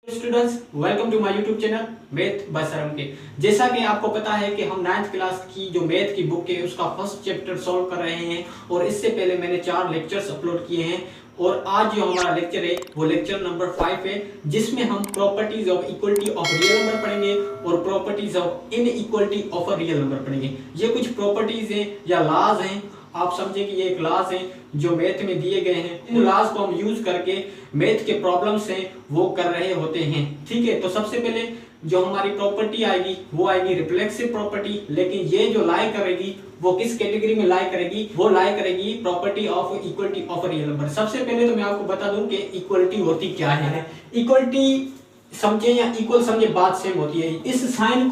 Students, welcome to my YouTube channel math by Saram K. जैसा कि आपको पता है कि हम 9th क्लास की जो मैथ की बुक है उसका फर्स्ट चैप्टर सॉल्व कर रहे हैं और इससे पहले मैंने 4 लेक्चर्स अपलोड किए हैं और आज जो हमारा लेक्चर है वो लेक्चर नंबर 5 है, जिसमें हम properties of equality of real number पढ़ेंगे और properties of inequality of a real number पढ़ेंगे। ये कुछ प्रॉपर्टीज हैं या लॉज हैं, आप समझे कि ये एक लॉज हैं जो मैथ में दिए गए हैं। इन लॉज को हम यूज करके मैथ के प्रॉब्लम्स हैं वो कर रहे होते हैं। ठीक है, तो सबसे पहले जो हमारी प्रॉपर्टी आएगी वो आएगी रिफ्लेक्सिव प्रॉपर्टी, लेकिन ये जो लाई करेगी वो किस कैटेगरी में लाई करेगी? वो लाई करेगी property of equality of real number. सबसे पहले तो मैं आपको बता दूं कि इक्वलिटी होती क्या है। इक्वलिटी समझे या इक्वल समझे बात सेम होती है। इस साइन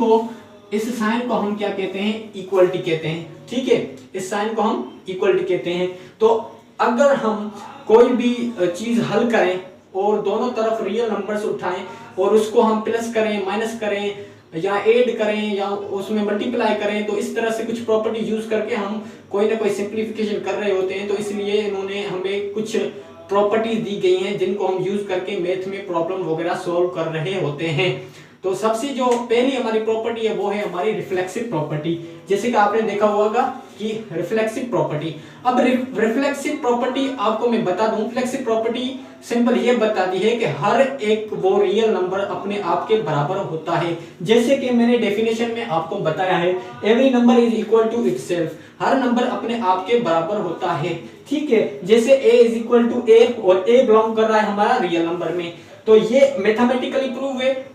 को हम क्या कहते हैं? इक्वलिटी कहते हैं। ठीक है, इस साइन को हम इक्वलिटी कहते हैं। तो अगर हम कोई भी चीज हल करें और दोनों तरफ रियल नंबर्स उठाएं और उसको हम प्लस करें, माइनस करें या ऐड करें या उसमें मल्टीप्लाई करें, तो इस तरह से कुछ प्रॉपर्टी यूज करके हम कोई ना कोई सिंप्लीफिकेशन कर रहे होते हैं। तो इसलिए इन्होंने हमें कुछ प्रॉपर्टीज दी गई हैं जिनको हम यूज करके मैथ में प्रॉब्लम वगैरह सॉल्व कर रहे होते हैं। तो सबसे जो पहली हमारी प्रॉपर्टी है वो है हमारी रिफ्लेक्सिव प्रॉपर्टी। जैसे कि आपने देखा होगा कि रिफ्लेक्सिव प्रॉपर्टी। अब रिफ्लेक्सिव प्रॉपर्टी आपको मैं बता दूं, रिफ्लेक्सिव प्रॉपर्टी सिंपल ये बताती है कि हर एक वो रियल नंबर अपने आप के बराबर होता है। जैसे कि मैंने डेफिनेशन में आपको बताया है, every number is equal to itself. हर नंबर अपने आप के बराबर होता है। ठीक है, जैसे a is equal to a और a बिलोंग कर रहा है हमारा रियल नंबर में, तो ये मैथमेटिकली प्रूव है।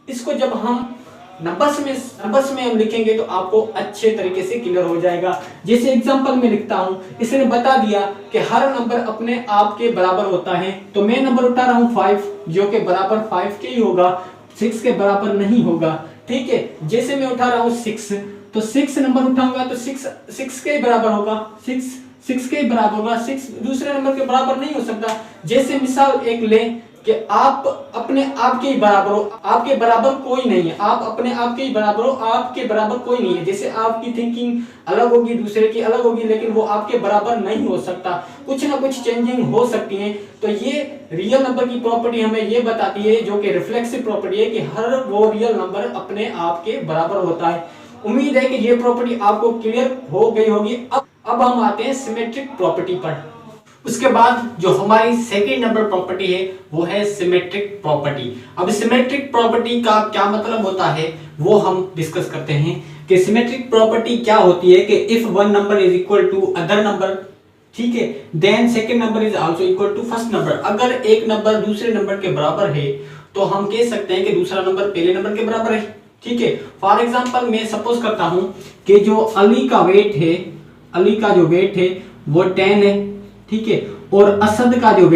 इसको जब हम नंबर्स में हम लिखेंगे तो आपको अच्छे तरीके से क्लियर हो जाएगा। जैसे एग्जांपल में लिखता हूं, इसने बता दिया कि हर नंबर अपने आप के बराबर होता है। तो मैं नंबर उठा रहा हूं 5, जो के बराबर 5 के ही होगा, 6 के बराबर नहीं होगा। ठीक है, जैसे मैं उठा रहा हूं 6, तो 6 नंबर उठाऊंगा तो 6 के बराबर होगा, 6 के बराबर होगा। 6 दूसरे नंबर के बराबर नहीं हो सकता। जैसे मिसाल एक लें कि आप अपने आप के ही बराबर हो, आपके बराबर कोई नहीं है। आप अपने आप के ही बराबर हो, आपके बराबर कोई नहीं है। जैसे आपकी थिंकिंग अलग होगी, दूसरे की अलग होगी, लेकिन वो आपके बराबर नहीं हो सकता। कुछ ना कुछ चेंजिंग हो सकती है। तो ये रियल नंबर की प्रॉपर्टी हमें ये बताती है, जो कि रिफ्लेक्सिव प्रॉपर्टी है, कि हर वो रियल नंबर अपने आप के बराबर होता है। उम्मीद है कि ये प्रॉपर्टी आपको क्लियर हो गई होगी। अब हम आते हैं सिमेट्रिक प्रॉपर्टी पर। उसके बाद जो हमारी सेकेंड नंबर प्रॉपर्टी है वो है सिमेट्रिक प्रॉपर्टी। अब सिमेट्रिक प्रॉपर्टी का क्या मतलब होता है वो हम डिस्कस करते हैं कि सिमेट्रिक प्रॉपर्टी क्या होती है कि if one number is equal to other number, ठीक है, then second number is also equal to first number. अगर एक नंबर दूसरे नंबर के बराबर है तो हम कह सकते हैं कि दूसरा नंबर पहले नंबर के बराबर है। ठीक है, फॉर एग्जांपल मैं सपोज करता हूं कि जो अली का वेट है वो 10 है। ठीक है, और असद का जो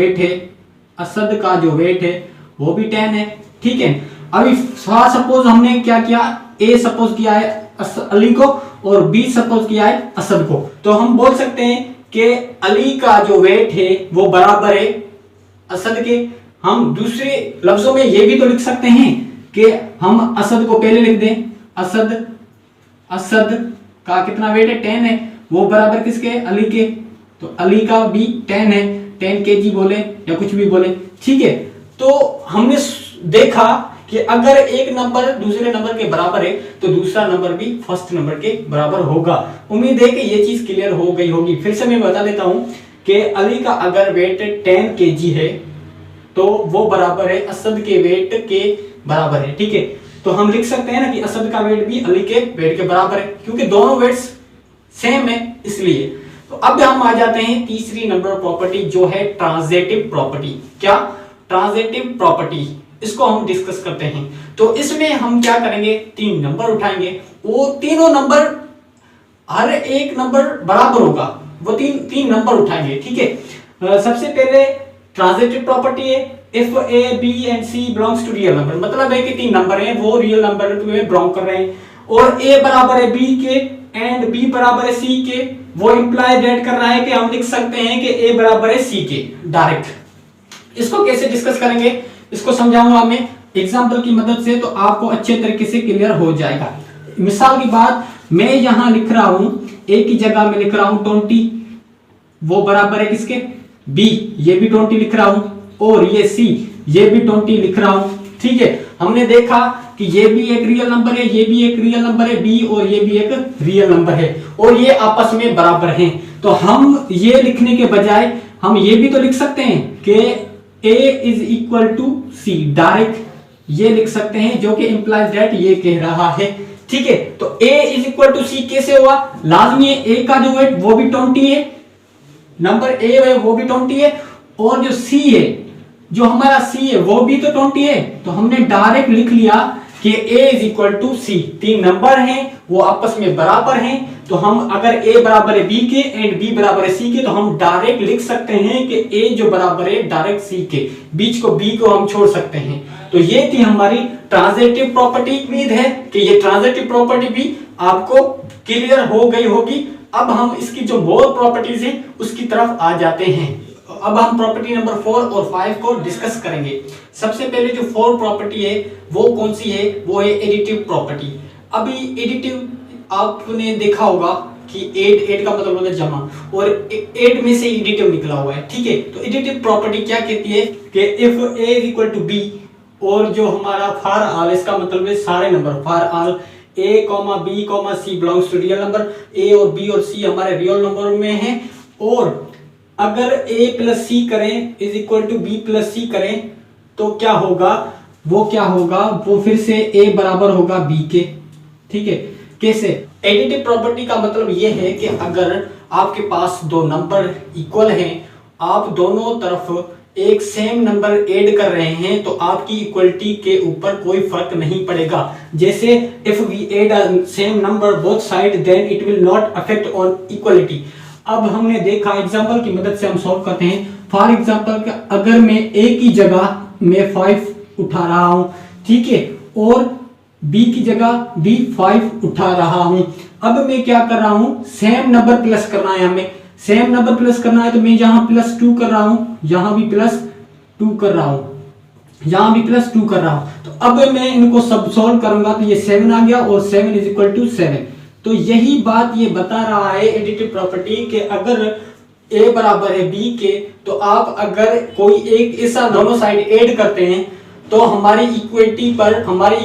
वेट है वो भी 10 है। ठीक है, अभी सपोज हमने क्या किया, ए सपोज किया है अली को और बी सपोज किया है असद को, तो हम बोल सकते हैं कि अली का जो वेट है वो बराबर है असद के। हम दूसरे लफ्जों में ये भी तो लिख सकते हैं कि हम असद को पहले लिख दें, असद का कितना वेट है? 10 है, वो बराबर किसके? अली के। तो अली का भी 10 है, 10 kg बोले या कुछ भी बोले। ठीक है, तो हमने देखा कि अगर एक नंबर दूसरे नंबर के बराबर है तो दूसरा नंबर भी फर्स्ट नंबर के बराबर होगा। उम्मीद है कि ये चीज क्लियर हो गई होगी। फिर से मैं बता देता हूं कि अली का अगर वेट 10 kg है तो वो बराबर है असद के वेट के बराबर है। ठीक है, तो हम लिख सकते हैं ना कि असद का वेट भी अली के वेट के बराबर है, क्योंकि दोनों वेट्स सेम है इसलिए। तो अब हम आ जाते हैं तीसरी नंबर प्रॉपर्टी, जो है ट्रांजिटिव प्रॉपर्टी। क्या? ट्रांजिटिव प्रॉपर्टी, इसको हम डिस्कस करते हैं। तो इसमें हम क्या करेंगे, 3 नंबर उठाएंगे, वो तीनों नंबर हर एक नंबर बराबर होगा, वो तीन नंबर उठाएंगे। ठीक है, सबसे पहले ट्रांजिटिव प्रॉपर्टी है if a b and c belongs to real number, मतलब है कि 3 नंबर हैं वो रियल नंबर में बिलोंग कर रहे हैं और a बराबर है b के एंड b बराबर है c के। वो इंप्लाई दैट कर रहा है कि हम लिख सकते हैं कि a बराबर है c के डायरेक्ट। इसको कैसे डिस्कस करेंगे इसको समझाऊंगा मैं एग्जांपल की मदद से, तो आपको अच्छे तरीके से क्लियर हो जाएगा। मिसाल की बात, मैं यहां लिख रहा हूं a की जगह में लिख रहा हूं 20, वो बराबर है किसके? b, ये भी 20 लिख रहा हूं, और ये c, ये भी 20 लिख रहा हूं। ठीक है, हमने देखा कि ये भी एक रियल नंबर है, ये भी एक रियल नंबर है बी, और ये भी एक रियल नंबर है और ये आपस में बराबर हैं। तो हम ये लिखने के बजाय हम ये भी तो लिख सकते हैं कि a is equal to C, direct ये लिख सकते हैं, जो कि इंप्लाइज दैट ये कह रहा है। ठीक है, तो a इज इक्वल टू सी कैसे हुआ? लाजमी है a का जो वेट वो भी 20 है, नंबर a है वो भी 20 है, और जो c है, जो हमारा c है वो भी तो 20 है। तो हमने डायरेक्ट लिख लिया कि a इज इक्वल टू सी, तीन नंबर हैं वो आपस में बराबर हैं। तो हम अगर a बराबर है b के एंड b बराबर है c के, तो हम डायरेक्ट लिख सकते हैं कि a जो बराबर है डायरेक्ट c के, बीच को b को हम छोड़ सकते हैं। तो ये थी हमारी ट्रांजिटिव प्रॉपर्टी। उम्मीद है कि ये ट्रांजिटिव प्रॉपर्टी भी आपको क्लियर हो गई होगी। अब हम इसकी जो मोर प्रॉपर्टीज है उसकी तरफ आ जाते हैं। अब हम प्रॉपर्टी नंबर 4 और 5 को डिस्कस करेंगे। सबसे पहले जो 4 प्रॉपर्टी है वो कौन सी है? वो है एडिटिव प्रॉपर्टी। अभी एडिटिव आपने देखा होगा कि एड का मतलब होता है जमा, और एड में से एडिटिव निकला हुआ है। ठीक है, तो एडिटिव प्रॉपर्टी क्या कहती है कि if a is equal to b, और जो हमारा फॉर ऑल, इसका मतलब है सारे number for all a, b, c belongs to real number, a और b और c हमारे रियल नंबर में हैं, और अगर a प्लस सी करें is equal to B plus C करें तो क्या होगा? वो फिर से a बराबर होगा b के। ठीक है, कैसे? एडिटिव प्रॉपर्टी का मतलब ये है कि अगर आपके पास दो नंबर इक्वल हैं, आप दोनों तरफ एक सेम नंबर ऐड कर रहे हैं, तो आपकी इक्वलिटी के ऊपर कोई फर्क नहीं पड़ेगा। जैसे if we add a same number both side then it will not affect on equality. अब हमने देखा एग्जांपल की मदद से हम सॉल्व करते हैं। फॉर एग्जांपल अगर मैं a की जगह मैं 5 उठा रहा हूं, ठीक है, और b की जगह b 5 उठा रहा हूं। अब मैं क्या कर रहा हूं? सेम नंबर प्लस करना है, हमें सेम नंबर प्लस करना है, तो मैं यहां +2 कर रहा हूं, यहां भी +2 कर रहा हूं, यहां भी +2 कर रहा हूं। तो अब मैं इनको सब सॉल्व करूंगा तो ये 7 आ गया, और 7 इज इक्वल टू 7। तो यही बात ये बता रहा है एडिटिव प्रॉपर्टी के अगर a बराबर है b के, तो आप अगर कोई एक ऐसा दोनों साइड ऐड करते हैं तो हमारी इक्विटी पर, हमारी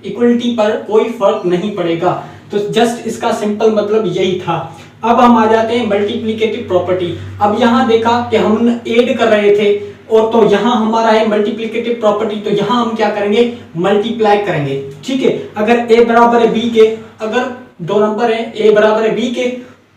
इक्वलिटी पर कोई फर्क नहीं पड़ेगा। तो जस्ट इसका सिंपल मतलब यही था। अब हम आ जाते हैं मल्टीप्लिकेटिव प्रॉपर्टी। अब यहां देखा कि हम ऐड कर रहे थे, और तो यहां हमारा है मल्टीप्लिकेटिव प्रॉपर्टी, तो यहां हम क्या करेंगे? मल्टीप्लाई करेंगे। ठीक है, अगर a बराबर है b के, अगर दो नंबर है a बराबर है b के,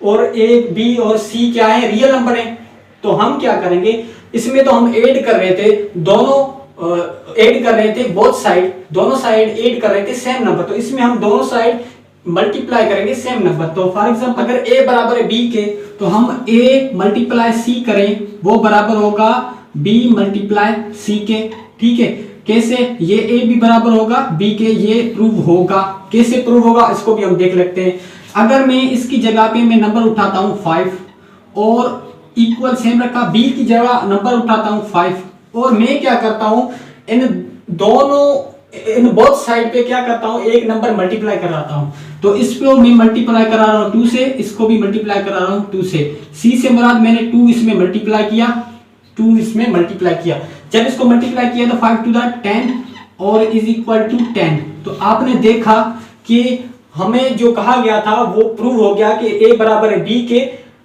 और a b और c क्या है? रियल नंबर है, तो हम क्या करेंगे? इसमें तो हम ऐड कर रहे थे, दोनों ऐड कर रहे थे बोथ साइड, दोनों साइड ऐड कर रहे थे सेम नंबर, तो इसमें हम दोनों साइड मल्टीप्लाई करेंगे सेम नंबर। तो फॉर एग्जांपल अगर a बराबर है b के, तो हम a मल्टीप्लाई c करें, वो बराबर होगा b मल्टीप्लाई c के। ठीक है, कैसे? ये a भी बराबर होगा b के, ये प्रूव होगा। कैसे प्रूव होगा इसको भी हम देख लेते हैं। अगर मैं इसकी जगह पे मैं नंबर उठाता हूं 5, और इक्वल सेम रखा, b की जगह नंबर उठाता हूं 5, और मैं क्या करता हूं? इन बोथ साइड पे क्या करता हूं? एक नंबर मल्टीप्लाई कराता हूं। तो इसको मैं मल्टीप्लाई करा रहा हूं 2 से, इसको भी मल्टीप्लाई करा रहा हूं 2 से। c से मुराद मैंने 2 इसमें मल्टीप्लाई किया, 2 इसमें मल्टीप्लाई किया। जब इसको मल्टीप्लाई किया तो 5 टू द 10 और इज इक्वल टू 10। तो आपने देखा कि हमें जो कहा गया था वो प्रूव हो गया कि a बराबर है b के।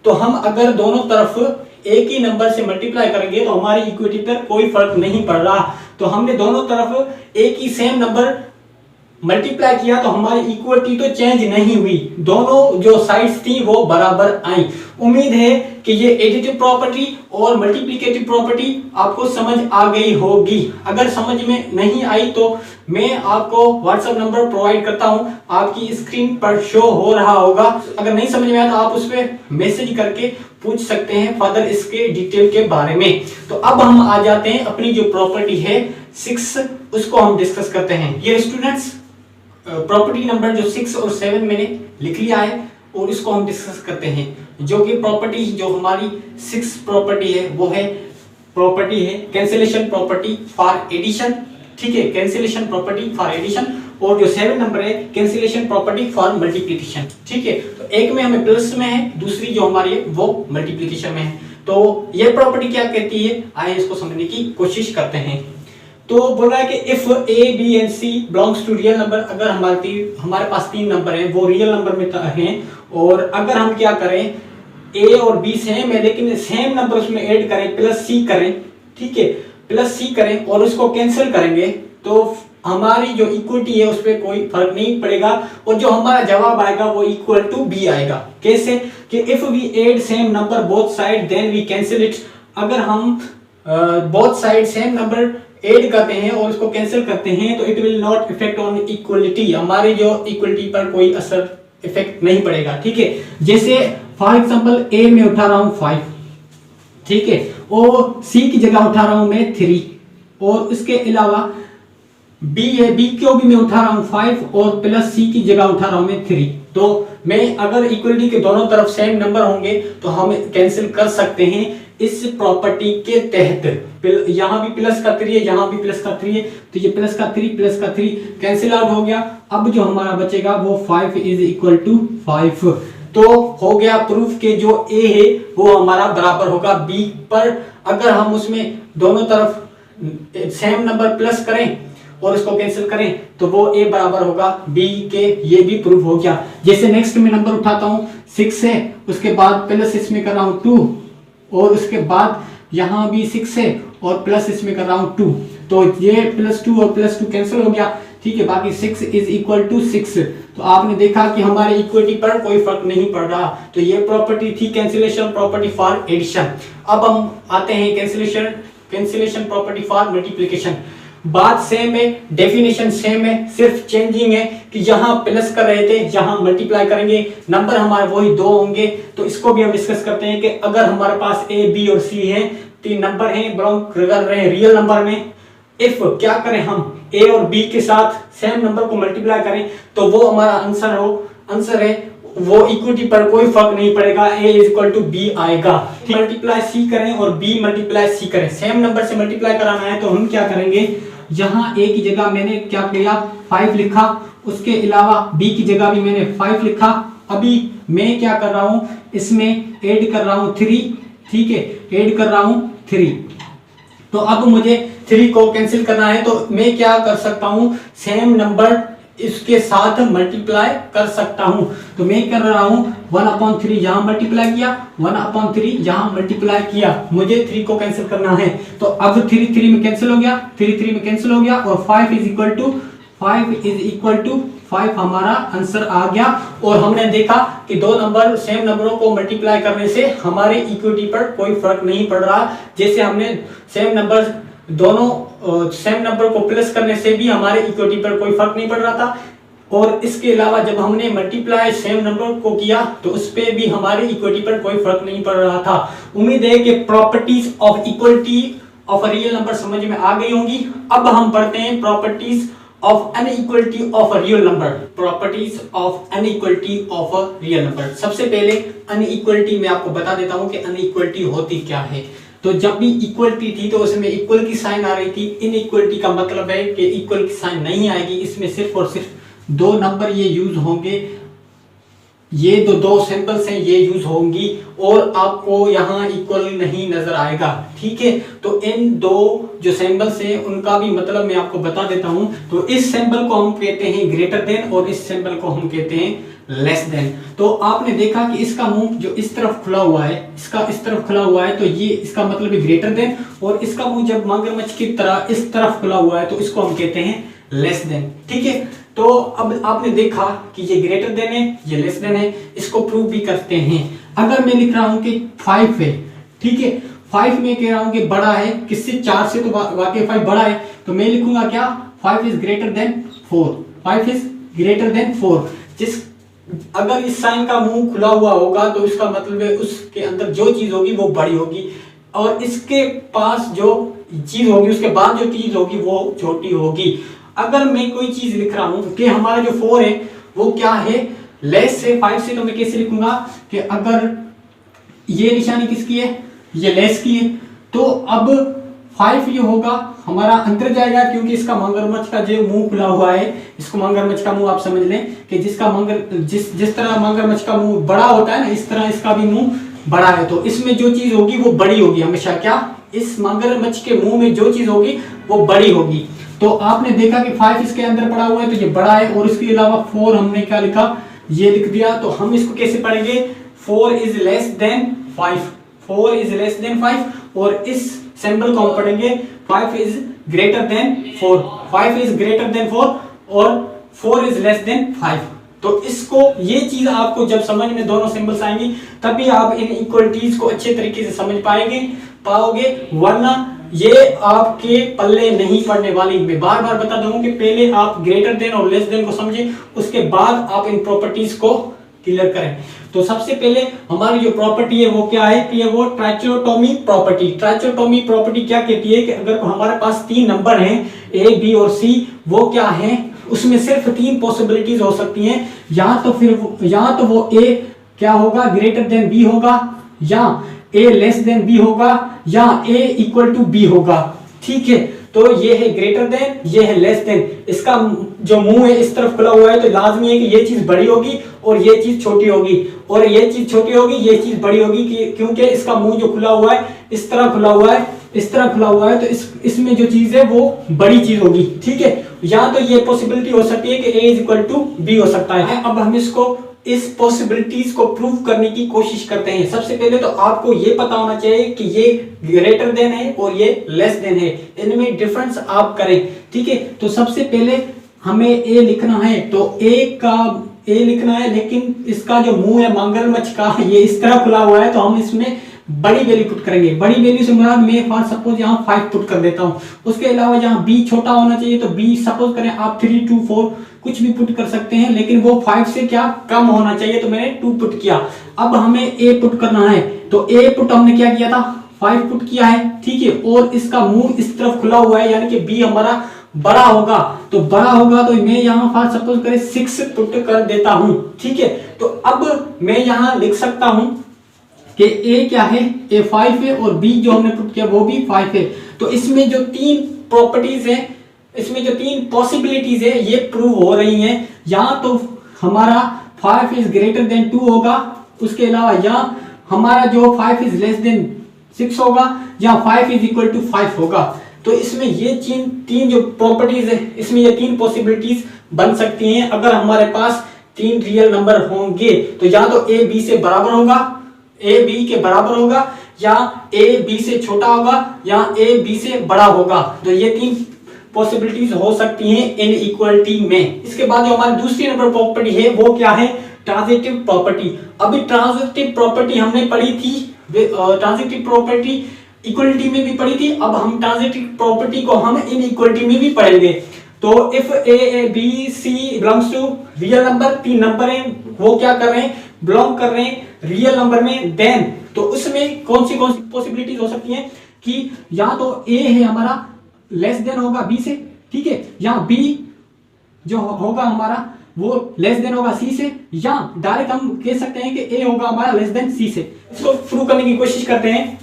तो हम अगर दोनों तरफ एक ही नंबर से मल्टीप्लाई करेंगे तो हमारी इक्विटी पर कोई फर्क नहीं पड़ रहा। तो हमने दोनों तरफ एक ही सेम नंबर मल्टीप्लाई किया तो हमारी इक्विटी तो चेंज नहीं हुई, दोनों जो साइड्स थी वो बराबर आई। उम्मीद है कि ये एडिटिव प्रॉपर्टी और मल्टीप्लिकेटिव प्रॉपर्टी आपको समझ आ गई होगी। अगर समझ में नहीं आई तो मैं आपको व्हाट्सएप नंबर प्रोवाइड करता हूं, आपकी स्क्रीन पर शो हो रहा होगा। अगर नहीं समझ में आया तो आप उस पर मैसेज करके पूछ सकते हैं फर्दर इसके डिटेल के बारे में। तो अब हम आ जाते हैं अपनी जो प्रॉपर्टी है 6, उसको हम डिस्कस करते हैं। ये स्टूडेंट्स प्रॉपर्टी नंबर जो 6 और 7 मैंने लिख लिया है और इसको हम डिस्कस करते हैं। जो कि प्रॉपर्टी जो हमारी 6 प्रॉपर्टी है वो है प्रॉपर्टी है कैंसिलेशन प्रॉपर्टी फॉर एडिशन। ठीक है, कैंसिलेशन प्रॉपर्टी फॉर एडिशन। और जो 7 नंबर है कैंसिलेशन प्रॉपर्टी फॉर मल्टीप्लिकेशन। ठीक है, तो एक में हमें प्लस में है, दूसरी जो हमारी है वो मल्टीप्लिकेशन में है। तो ये प्रॉपर्टी क्या कहती है, आइए इसको समझने की कोशिश करते हैं। तो बोल रहा है कि if A B and C belongs to real number, अगर हमारे पास 3 नंबर हैं वो रियल नंबर में हैं, और अगर हम क्या करें ए और बी सेम है लेकिन सेम नंबर उसमें ऐड करें, प्लस सी करें, ठीक है, प्लस सी करें और उसको कैंसिल करेंगे, तो हमारी जो इक्वलिटी है उस पर कोई फर्क नहीं पड़ेगा और जो हमारा जवाब आएगा वो इक्वल टू बी आएगा। कैसे कि if we add same number both side then we cancel it, अगर हम both side same number add करते हैं और उसको कैंसिल करते हैं तो it will not effect on equality, हमारी जो इक्वलिटी पर कोई असर इफेक्ट नहीं पड़ेगा, ठीक है। जैसे फॉर एग्जांपल ए में उठा रहा हूं 5, ठीक है, और सी की जगह उठा रहा हूं मैं 3, और इसके अलावा बी है, बी को भी मैं उठा रहा हूं 5 और प्लस सी की जगह उठा रहा हूं मैं 3। तो मैं अगर इक्वलिटी के दोनों तरफ सेम नंबर होंगे तो हम कैंसिल कर सकते हैं इस प्रॉपर्टी के तहत। यहां भी प्लस का 3 है, यहां भी प्लस का 3 है, तो ये प्लस का 3 कैंसिल आउट हो गया। अब जो हमारा बचेगा वो 5 इज इक्वल टू 5। तो हो गया प्रूफ के जो ए है वो हमारा बराबर होगा बी पर। अगर हम उसमें दोनों तरफ सेम नंबर प्लस करें और इसको कैंसिल करें तो वो ए बराबर होगा बी के, ये भी प्रूफ हो गया। जैसे नेक्स्ट में नंबर उठाता हूं 6 है, उसके बाद प्लस इसमें कर रहा हूं 2 और उसके बाद यहां भी 6 है और प्लस इसमें कर रहा हूं 2, तो ये +2 और +2 कैंसिल हो गया, ठीक है। बाकी 6 इज इक्वल टू 6। तो आपने देखा कि हमारे इक्वलिटी पर कोई फर्क नहीं पड़ रहा, तो ये प्रॉपर्टी थी कैंसिलेशन प्रॉपर्टी फॉर एडिशन। अब हम आते हैं कैंसिलेशन प्रॉपर्टी फॉर मल्टीप्लिकेशन। बात सेम है, डेफिनेशन सेम है, सिर्फ चेंजिंग है कि यहाँ प्लस कर रहे थे, यहाँ मल्टीप्लाई करेंगे, नंबर हमारे वही 2 होंगे। तो इसको भी हम डिस्कस करते हैं कि अगर हमारे पास ए बी और सी है, 3 नंबर हैं, बिलोंग कर रहे हैं रियल नंबर में, इफ क्या करें हम ए और बी के साथ सेम नंबर को मल्टीप्लाई करें तो वो हमारा आंसर है, वो इक्विटी पर कोई फर्क नहीं पड़ेगा, ए इज इक्वल टू बी आएगा। मल्टीप्लाई सी करें और बी मल्टीप्लाई सी करें, सेम नंबर से मल्टीप्लाई कराना है तो हम क्या करेंगे, यहाँ ए की जगह मैंने क्या किया 5 लिखा, उसके अलावा बी की जगह भी मैंने 5 लिखा। अभी मैं क्या कर रहा हूं, इसमें ऐड कर रहा हूं 3, ठीक है, ऐड कर रहा हूं 3। तो अब मुझे 3 को कैंसिल करना है तो मैं क्या कर सकता हूं, सेम नंबर इसके साथ मल्टीप्लाई कर सकता हूं। तो मैं कर रहा हूं 1/3 यहां मल्टीप्लाई किया, 1/3 यहां मल्टीप्लाई किया, मुझे 3 को कैंसिल करना है। तो अब 3 में कैंसिल हो गया, 3 में कैंसिल हो गया और 5 इज इक्वल टू 5 हमारा आंसर आ गया। और हमने देखा कि दो नंबर सेम नंबरों को मल्टीप्लाई करने से हमारे इक्विटी पर कोई फर्क नहीं पड़ रहा। जैसे हमने सेम नंबर दोनों सेम नंबर को प्लस करने से भी हमारे इक्विटी पर कोई फर्क नहीं पड़ रहा था, और इसके अलावा जब हमने मल्टीप्लाई सेम नंबर को किया तो उस पे भी हमारे इक्विटी पर कोई फर्क नहीं पड़ रहा था। उम्मीद है कि properties of equality of a real number समझ में आ गई होंगी। अब हम पढ़ते हैं properties of inequality of a real number. Properties of inequality of a real number. सबसे पहले अनइक्वलिटी में आपको बता देता हूं कि अनइक्वलिटी होती क्या है। तो जब भी इक्वलिटी थी तो उसमें इक्वल की साइन आ रही थी, इनइक्वलिटी का मतलब है कि इक्वल की साइन नहीं आएगी, इसमें सिर्फ और सिर्फ 2 नंबर ये यूज होंगे, ये दो सिंबल्स हैं ये यूज होंगी और आपको यहाँ इक्वल नहीं नजर आएगा, ठीक है। तो इन 2 जो सिंबल्स हैं उनका भी मतलब मैं आपको बता देता हूं। तो इस सिंबल को हम कहते हैं ग्रेटर देन और इस सिंबल को हम कहते हैं लेस देन। तो आपने देखा कि इसका मुंह जो इस तरफ खुला हुआ है, इसका इस तरफ खुला हुआ है, तो ये इसका मतलब है ग्रेटर देन, और इसका मुंह जब मगरमच्छ की तरह इस तरफ खुला हुआ है तो इसको हम कहते हैं लेस देन, ठीक है। तो अब आपने देखा कि ये ग्रेटर देन है, ये लेस देन है, इसको प्रूव भी करते हैं। अगर मैं लिख रहा हूं कि 5 है, ठीक है, 5 में कह रहा हूं कि बड़ा है किससे, 4 से, तो वाकई 5 बड़ा है, तो मैं लिखूंगा क्या, 5 is greater than 4, 5 is greater than 4। जिस अगर इस साइन का मुंह खुला हुआ होगा तो इसका मतलब है उसके अंदर जो चीज होगी वो बड़ी होगी, और इसके पास जो चीज होगी उसके बाद जो चीज होगी वो छोटी होगी। अगर मैं कोई चीज लिख रहा हूं कि हमारा जो 4 है वो क्या है, लेस से 5 से, तो मैं कैसे लिखूंगा कि अगर ये निशानी किसकी है, ये लेस की है, तो अब 5 ये होगा हमारा अंदर जाएगा, क्योंकि इसका मगरमच्छ का जो मुंह खुला हुआ है, इसको मगरमच्छ का मुंह आप समझ लें कि जिस तरह मगरमच्छ का मुंह बड़ा होता है ना, इस तरह इसका भी मुंह बड़ा है, तो इसमें जो चीज होगी वो बड़ी होगी हमेशा, क्या, इस मगरमच्छ के मुंह में जो चीज होगी वो बड़ी होगी। तो आपने देखा कि 5 इसके अंदर पड़ा हुआ है तो ये बड़ा है, और इसके अलावा 4 हमने क्या लिखा, ये लिख दिया। तो हम इसको कैसे पढ़ेंगे, 4 is less than 5, 4 is less than 5, और इस सिंबल को हम पढ़ेंगे 5 is greater than 4, 5 is greater than 4 और 4 इज लेस देन 5। तो इसको, ये चीज आपको जब समझ में दोनों सिंबल्स आएंगी तभी आप इन इक्वलिटीज को अच्छे तरीके से समझ पाओगे, वरना ये आपके पल्ले नहीं पड़ने वाली। मैं बार बार बता दूं कि पहले आप ग्रेटर देन और लेस देन को समझें, उसके बाद आप इन प्रॉपर्टीज को क्लियर करें। तो सबसे पहले हमारी जो प्रॉपर्टी है वो क्या है कि वो ट्राइचोटोमी प्रॉपर्टी। ट्राइचोटोमी प्रॉपर्टी क्या कहती है कि अगर हमारे पास 3 नंबर हैं ए, बी और सी, वो क्या है, उसमें सिर्फ 3 पॉसिबिलिटीज हो सकती हैं, या तो वो ए क्या होगा, ग्रेटर देन बी होगा, या ए लेस देन बी होगा, या ए इक्वल टू बी होगा। ठीक है, तो ये है ग्रेटर देन, ये है लेस देन। इसका जो मुंह है इस तरफ खुला हुआ है तो लाजमी है कि ये चीज बड़ी होगी और ये चीज छोटी होगी, और ये चीज छोटी होगी, ये चीज बड़ी होगी, क्योंकि इसका मुंह जो खुला हुआ है इस तरह खुला हुआ है, इस तरह खुला हुआ है, तो इसमें जो चीज है वो बड़ी चीज होगी। ठीक है, या तो ये पॉसिबिलिटी हो सकती है कि a is equal to B हो सकता है। अब हम इस पॉसिबिलिटीज को प्रूव करने की कोशिश करते हैं। सबसे पहले तो आपको ये पता होना चाहिए कि ये ग्रेटर देन है और ये लेस देन है, इनमें डिफरेंस आप करें। ठीक है, तो सबसे पहले हमें ए लिखना है, तो ए लिखना है, लेकिन इसका जो मुंह है मगरमच्छ का, ये इस तरह खुला हुआ है, तो हम इसमें बड़ी वैल्यू पुट करेंगे। बड़ी वैल्यू से मुराद मैं फॉर सपोज यहाँ 5 पुट कर देता हूँ। उसके अलावा यहाँ b छोटा होना चाहिए, तो b सपोज करें आप 3, 2, 4 कुछ भी पुट कर सकते हैं, लेकिन वो 5 से क्या कम होना चाहिए, तो मैंने 2 पुट किया। अब हमें a पुट करना है, तो a पुट हमने क्या किया था, 5 पुट किया है। ठीक है, और इसका मुंह इस तरफ खुला हुआ है, यानी कि b हमारा बड़ा होगा, तो मैं यहाँ फॉर सपोज करें 6 पुट कर देता हूँ। ठीक है, तो अब मैं यहाँ लिख सकता हूँ कि a क्या है, a 5 है, और b जो हमने पुट किया वो भी 5 है। तो इसमें जो 3 प्रॉपर्टीज है, इसमें जो 3 पॉसिबिलिटीज है, ये प्रूव हो रही हैं। या तो हमारा 5 इज ग्रेटर देन 2 होगा, उसके अलावा या हमारा जो 5 इज लेस देन 6 होगा, या 5 इज इक्वल टू 5 होगा। तो इसमें ये 3 जो प्रॉपर्टीज है, इसमें ये 3 पॉसिबिलिटीज बन सकती हैं। अगर हमारे पास 3 रियल नंबर होंगे तो या तो a b से बराबर होगा, a b के बराबर होगा, या a b से छोटा होगा, या a b से बड़ा होगा। तो ये 3 पॉसिबिलिटीज हो सकती हैं इन इक्वलिटी में। इसके बाद जो हमारी दूसरी नंबर प्रॉपर्टी है वो क्या है, ट्रांजिटिव प्रॉपर्टी। अभी ट्रांजिटिव प्रॉपर्टी हमने पढ़ी थी, ट्रांजिटिव प्रॉपर्टी इक्वलिटी में भी पढ़ी थी, अब हम ट्रांजिटिव प्रॉपर्टी को हम इन इक्वलिटी में भी पढ़ेंगे। तो if a b c belongs to real number, 3 number हैं, वो क्या कर रहे हैं, बिलोंग कर रहे हैं रियल नंबर में, देन तो उसमें कौन सी पॉसिबिलिटीज हो सकती हैं कि या तो a है हमारा लेस देन होगा b से, ठीक है, या b जो होगा हमारा वो लेस देन होगा c से, या डायरेक्ट हम कह सकते हैं कि a होगा हमारा लेस देन c से। इसको प्रूव करने की कोशिश करते हैं।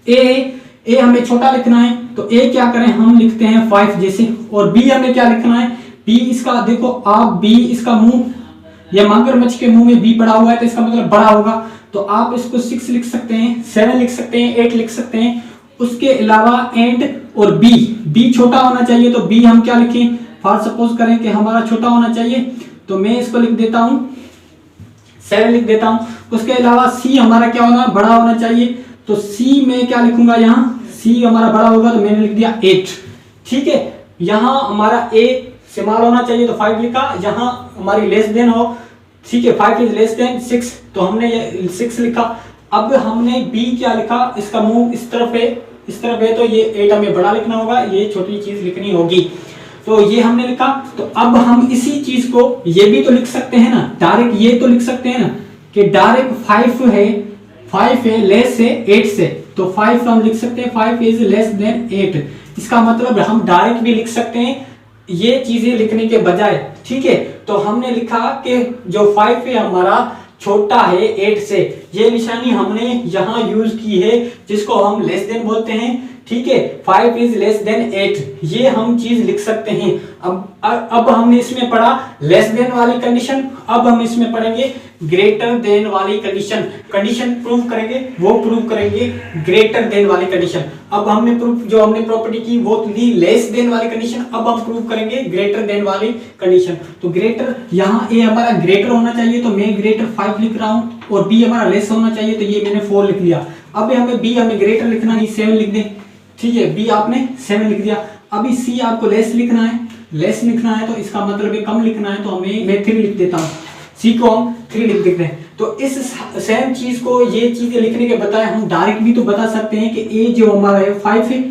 a हमें छोटा लिखना है, तो a क्या करें, हम लिखते हैं 5 जैसे, और b हमें क्या लिखना है, b इसका देखो आप, b इसका मुंह, या मगरमच्छ के मुंह में b पड़ा हुआ है तो इसका मतलब बड़ा होगा, तो आप इसको 6 लिख सकते हैं, 7 लिख सकते हैं, 8 लिख सकते हैं। उसके अलावा एंड और b छोटा होना चाहिए, तो b हम क्या लिखें, फॉर सपोज करें कि हमारा छोटा होना चाहिए, तो मैं इसको लिख देता हूं 7 लिख देता हूं। उसके अलावा c हमारा क्या होना, बड़ा होना चाहिए, तो c में क्या लिखूंगा, यहाँ c हमारा बड़ा होगा तो मैंने लिख दिया 8। ठीक है, यहाँ हमारा a स्मॉल होना चाहिए तो 5 लिखा, यहाँ हमारी लेस देन हो, ठीक है, 5 इज लेस देन 6 तो हमने ये 6 लिखा। अब हमने b क्या लिखा, इसका मुंह इस तरफ है, तो ये 8 हमें बड़ा लिखना होगा, ये छोटी चीज लिखनी होगी, तो ये हमने लिखा। तो अब हम इसी चीज को ये भी तो लिख सकते हैं ना, डायरेक्ट ये तो लिख सकते हैं ना कि डायरेक्ट 5 है लेस है 8 से, तो 5 हम लिख सकते हैं 5 इज लेस देन 8। इसका मतलब हम डायरेक्ट भी लिख सकते हैं ये चीजें लिखने के बजाय। ठीक है, तो हमने लिखा कि जो 5 है हमारा छोटा है 8 से, ये निशानी हमने यहाँ यूज की है, जिसको हम लेस देन बोलते हैं। ठीक है, 5 इज लेस देन 8, ये हम चीज लिख सकते हैं। अब हमने इसमें पढ़ा लेस देन वाली कंडीशन, अब हम इसमें पढ़ेंगे ग्रेटर देन वाली कंडीशन। कंडीशन प्रूव करेंगे, वो प्रूव करेंगे ग्रेटर देन वाली कंडीशन। अब हमने प्रूफ जो हमने प्रॉपर्टी की वो ली लेस देन वाली कंडीशन, अब हम प्रूव करेंगे ग्रेटर देन वाली कंडीशन। तो ग्रेटर, यहाँ ए हमारा ग्रेटर होना चाहिए तो मैं ग्रेटर 5 लिख रहा हूं, और बी हमारा लेस होना चाहिए तो ये मैंने 4 लिख लिया। अब हमें बी हमें ग्रेटर लिखना है, 7 लिख दे, ठीक है, बी आपने 7 लिख दिया। अभी सी आपको लेस लिखना है, लेस लिखना है तो इसका मतलब है कम लिखना है, तो मैं 3 लिख देता हूँ, सी को हम 3 लिख देते हैं। तो इस सेम चीज को, ये चीजें लिखने के बताए हम डायरेक्ट भी तो बता सकते हैं कि ए जो हमारा है 5 है,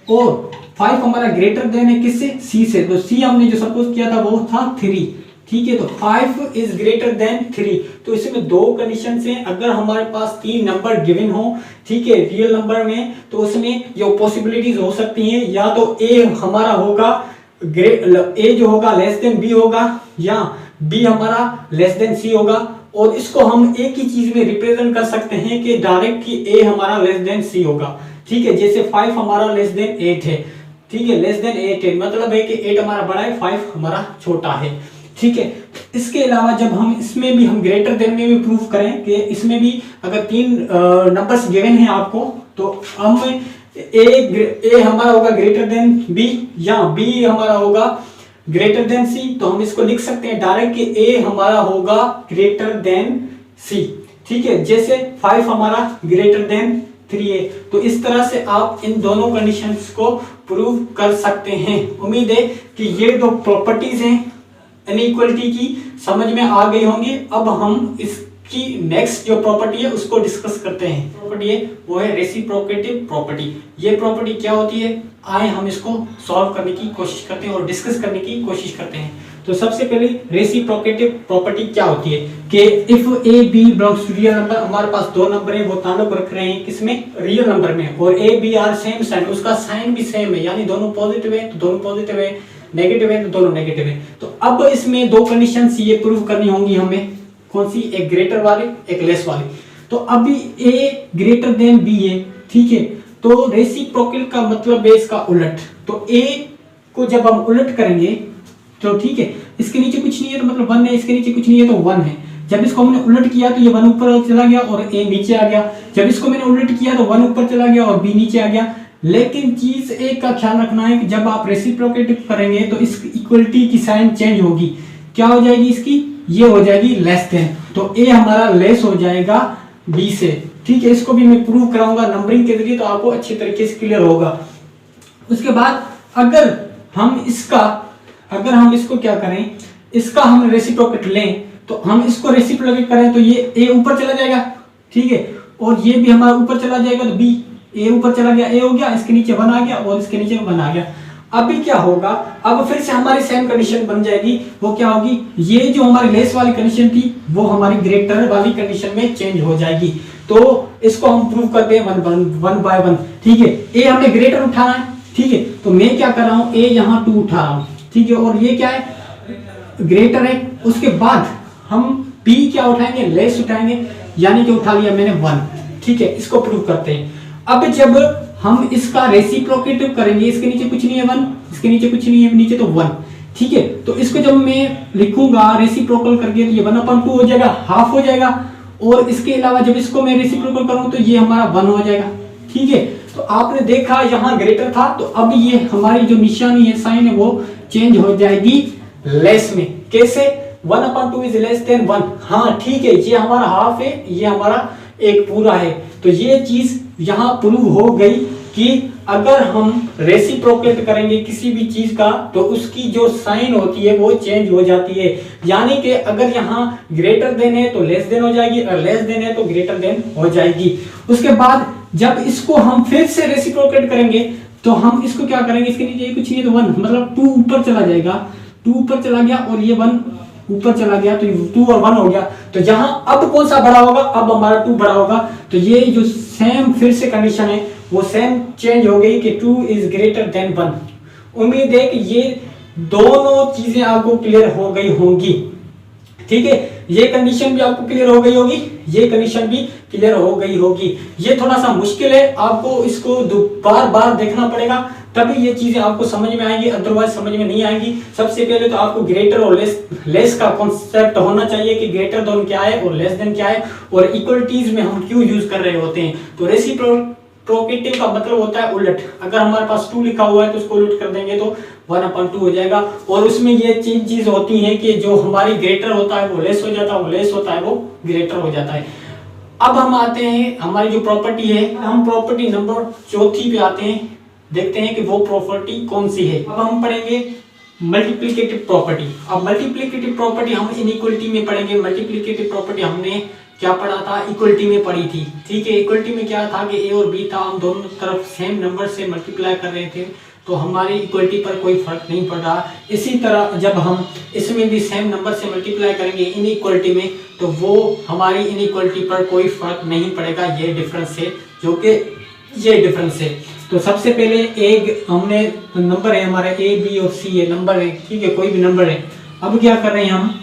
और 5 हमारा ग्रेटर देन है किससे, सी से। तो सी हमने जो सपोज किया था वो था 3, ठीक है, तो 5 इज ग्रेटर देन 3। तो इसमें 2 कंडीशन हैं। अगर हमारे पास 3 नंबर गिवन हो, ठीक है, रियल नंबर में, तो उसमें जो पॉसिबिलिटीज हो सकती हैं, या तो ए हमारा होगा ए जो होगा लेस देन बी होगा, या बी हमारा लेस देन सी होगा। और इसको हम एक ही चीज में रिप्रेजेंट कर सकते हैं कि डायरेक्ट कि ए हमारा लेस देन सी होगा, ठीक है। जैसे 5 हमारा लेस देन 8 है, ठीक है, लेस देन 8 है, मतलब है कि 8 हमारा बड़ा है, 5 हमारा छोटा है, ठीक है। इसके अलावा जब हम इसमें भी हम ग्रेटर देन में भी प्रूफ करें कि इसमें भी अगर 3 नंबर्स गिवन है आपको, तो हम ए हमारा होगा ग्रेटर देन बी, या बी हमारा होगा ग्रेटर देन सी, तो हम इसको लिख सकते हैं डायरेक्ट कि ए हमारा होगा ग्रेटर देन सी, ठीक है। जैसे 5 हमारा ग्रेटर देन 3 है, तो इस तरह से आप इन दोनों कंडीशंस को प्रूव कर सकते हैं। उम्मीद है कि ये 2 प्रॉपर्टीज हैं इनइक्वालिटी की समझ में आ गई होंगी। अब हम इसकी नेक्स्ट जो प्रॉपर्टी है उसको डिस्कस करते हैं। प्रॉपर्टी है वो है रेसिप्रोकेटिव प्रॉपर्टी। ये प्रॉपर्टी क्या होती है, आए हम इसको सॉल्व करने की कोशिश करते हैं और डिस्कस करने की कोशिश करते हैं। तो सबसे पहले रेसिप्रोकेटिव प्रॉपर्टी क्या होती है कि if A B belongs to real number, हमारे पास 2 नंबर है, वो ताल्लुक रख रहे हैं किसमें, रियल नंबर में, और A B are same sign, उसका साइन भी सेम है, यानी दोनों पॉजिटिव है तो दोनों पॉजिटिव है, नेगेटिव है तो दोनों नेगेटिव है। तो अब इसमें 2 कंडीशंस ये प्रूव करनी होंगी हमें, कौन सी, एक ग्रेटर वाली एक लेस वाली। तो अभी ए ग्रेटर देन बी है, ठीक है, तो रेसिप्रोकल का मतलब है इसका उलट। तो ए को जब हम उलट करेंगे तो ठीक है, इसके नीचे कुछ नहीं है तो मतलब 1 है, इसके नीचे कुछ नहीं है तो 1 है। जब इसको हमने उलट किया तो ये 1 ऊपर चला गया और ए नीचे आ गया। जब इसको मैंने उलट किया तो 1 ऊपर चला गया और बी नीचे आ गया। लेकिन चीज एक का ख्याल रखना है कि जब आप रेसिप्रोकेटिव करेंगे तो इस इक्वलिटी की साइन चेंज होगी। क्या हो जाएगी इसकी, ये हो जाएगी लेस देन, तो ए हमारा लेस हो जाएगा बी से, ठीक है। इसको भी मैं प्रूव कराऊंगा नंबरिंग के जरिए, तो आपको अच्छी तरीके से क्लियर होगा। उसके बाद अगर हम इसको क्या करें, इसका हम रेसिप्रोकेट लें, तो हम इसको रेसिप्रोकेट करें तो ये ए ऊपर चला जाएगा, ठीक है, और ये भी हमारा ऊपर चला जाएगा, तो बी ए ऊपर चला गया, ए हो गया, इसके नीचे 1 आ गया और इसके नीचे 1 आ गया। अभी क्या होगा, अब फिर से हमारी सेम कंडीशन बन जाएगी। वो क्या होगी, ये जो हमारी लेस वाली कंडीशन थी वो हमारी ग्रेटर वाली कंडीशन में चेंज हो जाएगी। तो इसको हम प्रूव करते हैं 1 बाय 1, ठीक है। ए हमें ग्रेटर उठाना है, ठीक है, तो मैं क्या कर रहा हूं, ए यहाँ 2 उठा रहा हूं, ठीक है, और ये क्या है, ग्रेटर है। उसके बाद हम बी क्या उठाएंगे, लेस उठाएंगे, यानी कि उठा लिया मैंने 1, ठीक है। इसको प्रूव करते हैं। अब जब हम इसका रेसिप्रोकेटिव करेंगे, इसके नीचे कुछ नहीं है 1, इसके नीचे कुछ नहीं है, नीचे तो 1, ठीक है। तो इसको जब मैं लिखूंगा रेसिप्रोकल करके तो ये 1/2 हो जाएगा, हाफ हो जाएगा। और इसके अलावा जब इसको मैं रेसिप्रोकल करूं तो ये हमारा 1 हो जाएगा, ठीक है। तो आपने देखा यहाँ ग्रेटर था, तो अब ये हमारी जो निशानी है, साइन है, वो चेंज हो जाएगी लेस में। कैसे, 1/2 इज लेस देन 1, हाँ ठीक है, ये हमारा हाफ है, ये हमारा एक पूरा है। तो ये चीज यहाँ प्रूव हो गई कि अगर हम रेसिप्रोकेट करेंगे किसी भी चीज का तो उसकी जो साइन होती है वो चेंज हो जाती है। यानी कि अगर यहाँ ग्रेटर देन है तो लेस देन हो जाएगी, और लेस देन है तो ग्रेटर देन हो जाएगी। उसके बाद जब इसको हम फिर से रेसिप्रोकेट करेंगे तो हम इसको क्या करेंगे, इसके नीचे कुछ नहीं तो 1, मतलब 2 ऊपर चला जाएगा, 2 ऊपर चला गया और ये 1 ऊपर चला गया, तो 2 और 1 हो गया। तो यहाँ अब कौन सा बड़ा होगा, अब हमारा 2 बड़ा होगा। तो ये जो सेम फिर से कंडीशन है वो सेम चेंज हो गई कि 2 इज ग्रेटर देन 1। उम्मीद है कि ये दोनों चीजें आपको क्लियर हो गई होंगी। ठीक है, ये कंडीशन भी आपको क्लियर हो गई होगी, ये कंडीशन भी क्लियर हो गई होगी। ये थोड़ा सा मुश्किल है, आपको इसको बार बार देखना पड़ेगा, तभी ये चीजें आपको समझ में आएंगी, अदरवाइज समझ में नहीं आएंगी। सबसे पहले तो आपको ग्रेटर और लेस का कॉन्सेप्ट होना चाहिए कि ग्रेटर देन क्या है और लेस देन क्या है, और इक्वलिटीज में हम क्यों यूज कर रहे होते हैं। तो रेसिप्रोकेटिव का मतलब होता है उलट। अगर हमारे पास 2 लिखा हुआ है तो उसको उलट कर देंगे तो 1/2 हो जाएगा। और उसमें ये चीज होती है कि जो हमारी ग्रेटर होता है वो लेस हो जाता है, वो लेस होता है वो ग्रेटर हो जाता है। अब हम आते हैं हमारी जो प्रॉपर्टी है, हम प्रॉपर्टी नंबर 4 पे आते हैं, देखते हैं कि वो प्रॉपर्टी कौन सी है। अब हम पढ़ेंगे मल्टीप्लिकेटिव प्रॉपर्टी। अब मल्टीप्लिकेटिव प्रॉपर्टी हम इनइक्वलिटी में पढ़ेंगे। मल्टीप्लिकेटिव प्रॉपर्टी हमने क्या पढ़ा था, इक्वलिटी में पढ़ी थी। ठीक है, इक्वलिटी में क्या था कि ए और बी था, हम दोनों तरफ सेम नंबर से मल्टीप्लाई कर रहे थे तो हमारी इक्वलिटी पर कोई फर्क नहीं पड़ रहा। इसी तरह जब हम इसमें भी सेम नंबर से मल्टीप्लाई करेंगे इनइक्वलिटी में तो वो हमारी इनइक्वलिटी पर कोई फर्क नहीं पड़ेगा। ये डिफरेंस है, जो कि ये डिफरेंस है। तो सबसे पहले एक हमने नंबर है हमारे ए बी और सी है, नंबर है, ठीक है, कोई भी नंबर है। अब क्या कर रहे हैं हम,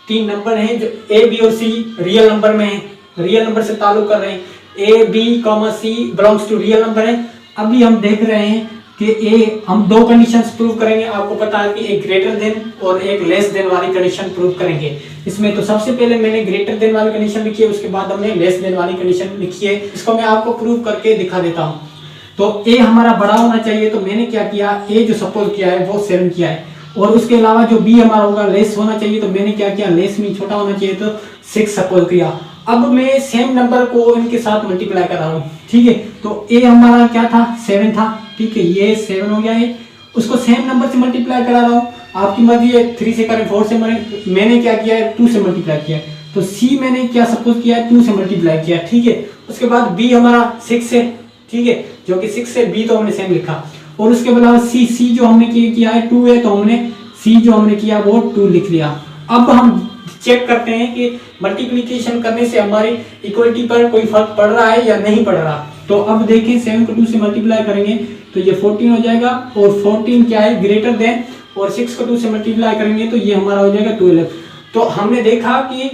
3 नंबर हैं जो ए बी और सी रियल नंबर में है, रियल नंबर से ताल्लुक कर रहे हैं। A B comma C belongs to real number है। अभी हम देख रहे हैं कि ए हम 2 कंडीशंस प्रूव करेंगे। आपको पता है कि एक ग्रेटर देन और एक लेस देन वाली कंडीशन प्रूव करेंगे इसमें। तो सबसे पहले मैंने ग्रेटर देन वाली कंडीशन लिखी है, उसके बाद हमने लेस देन वाली कंडीशन लिखी है। इसको मैं आपको प्रूव करके दिखा देता हूँ। तो ए हमारा बड़ा होना चाहिए, तो मैंने क्या किया, ए जो सपोज किया है वो 7 किया है, और उसके अलावा जो बी हमारा होगा लेस होना चाहिए, तो मैंने क्या किया, लेस में छोटा होना चाहिए तो 6 सपोज किया। अब मैं सेम नंबर को इनके साथ मल्टीप्लाई कर रहा हूँ, ठीक है। तो ए हमारा क्या था, 7 था, ठीक है, ये 7 हो गया है, उसको सेम नंबर से मल्टीप्लाई करा रहा हूँ। आपकी मर्जी है 3 से करें, 4 से मैंने क्या किया है, 2 से मल्टीप्लाई किया है। तो सी मैंने क्या सपोज किया है, 2 से मल्टीप्लाई किया, ठीक है। उसके बाद बी हमारा 6 है, ठीक है, जो कि 6 है, बी तो हमने सेम लिखा। और उसके अलावा सी जो हमने किया है 2 है, तो हमने सी जो हमने किया वो 2 लिख लिया। अब हम चेक करते हैं कि मल्टीप्लिकेशन करने से हमारी इक्वलिटी पर कोई फर्क पड़ रहा है या नहीं पड़ रहा। तो अब देखें 7 को 2 से मल्टीप्लाई करेंगे तो ये 14 हो जाएगा, और 14 क्या है, ग्रेटर देन, और 6 को 2 से मल्टीप्लाई करेंगे तो ये हमारा हो जाएगा 12। तो हमने देखा कि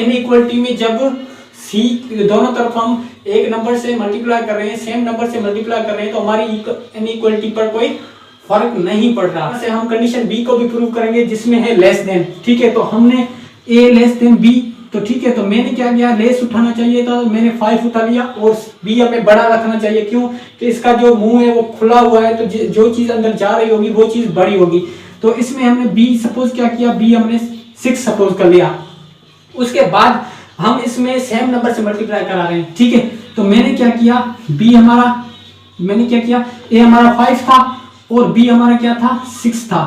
इनइक्वलिटी में जब सी दोनों तरफ हम एक नंबर से मल्टीप्लाई कर रहे हैं, सेम नंबर से मल्टीप्लाई कर रहे हैं, तो हमारी इनइक्वलिटी पर कोई फर्क नहीं पड़ रहा। से हम कंडीशन बी को भी प्रूव करेंगे जिसमें है लेस देन, ठीक है। तो हमने ए लेस देन बी, तो ठीक है, तो मैंने क्या किया, लेस उठाना चाहिए था, मैंने 5 उठा लिया, और बी हमें बड़ा रखना चाहिए। क्यों कि इसका जो मुंह है वो खुला हुआ है, तो जो चीज अंदर जा रही होगी वो चीज बड़ी होगी। तो इसमें हमने बी सपोज क्या किया, बी हमने 6 सपोज कर लिया। उसके बाद हम इसमें सेम नंबर से मल्टीप्लाई करा रहे हैं, ठीक है। तो मैंने क्या किया, बी हमारा, मैंने क्या किया, ए हमारा 5 था और बी हमारा क्या था, 6 था,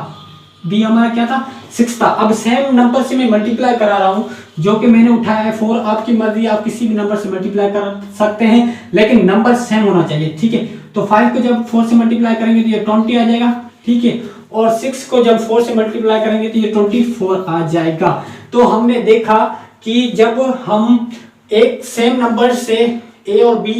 बी हमारा क्या था, 6 था। अब सेम नंबर से मैं मल्टीप्लाई करा रहा हूँ, जो कि मैंने उठाया है 4। आपकी मर्जी, आप किसी भी नंबर से मल्टीप्लाई कर सकते हैं, लेकिन नंबर सेम होना चाहिए, ठीक है। तो 5 को जब 4 से मल्टीप्लाई करेंगे तो ये 20 आ जाएगा, ठीक है, और 6 को जब 4 से मल्टीप्लाई करेंगे तो ये 24 आ जाएगा। तो हमने देखा कि जब हम एक सेम नंबर से ए और बी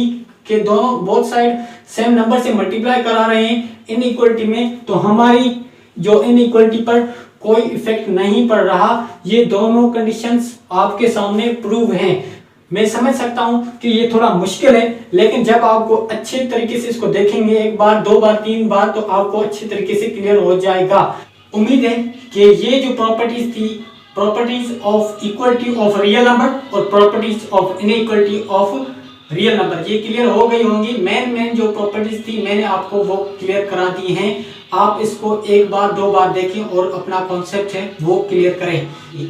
के दोनों बोथ साइड सेम नंबर से मल्टीप्लाई करा रहे हैं इनइक्वलिटी में, तो हमारी जो इनइक्वलिटी पर कोई इफेक्ट नहीं पड़ रहा। ये दोनों कंडीशंस आपके सामने प्रूव हैं। मैं समझ सकता हूं कि ये थोड़ा मुश्किल है, लेकिन जब आपको अच्छे तरीके से इसको देखेंगे, 1 बार 2 बार 3 बार, तो आपको अच्छे तरीके से क्लियर हो जाएगा। उम्मीद है कि ये जो प्रॉपर्टीज थी, properties of equality of real number और properties of inequality of real number, ये क्लियर हो गई होंगी। मेन जो प्रॉपर्टीज थी मैंने आपको वो क्लियर करा दी हैं। आप इसको 1 बार 2 बार देखें और अपना कॉन्सेप्ट है वो क्लियर करें।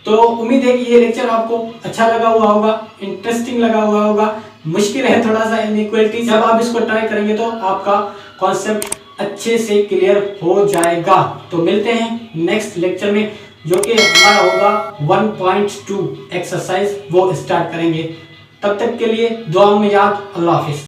तो उम्मीद है कि ये लेक्चर आपको अच्छा लगा हुआ होगा, इंटरेस्टिंग लगा हुआ होगा। मुश्किल है थोड़ा सा इनइक्वलिटी, जब आप इसको ट्राई करेंगे तो आपका कॉन्सेप्ट अच्छे से क्लियर हो जाएगा। तो मिलते हैं नेक्स्ट लेक्चर में, जो कि हमारा होगा 1.2 एक्सरसाइज, वो स्टार्ट करेंगे। तब तक के लिए दुआओं में याद। अल्लाह हाफिज।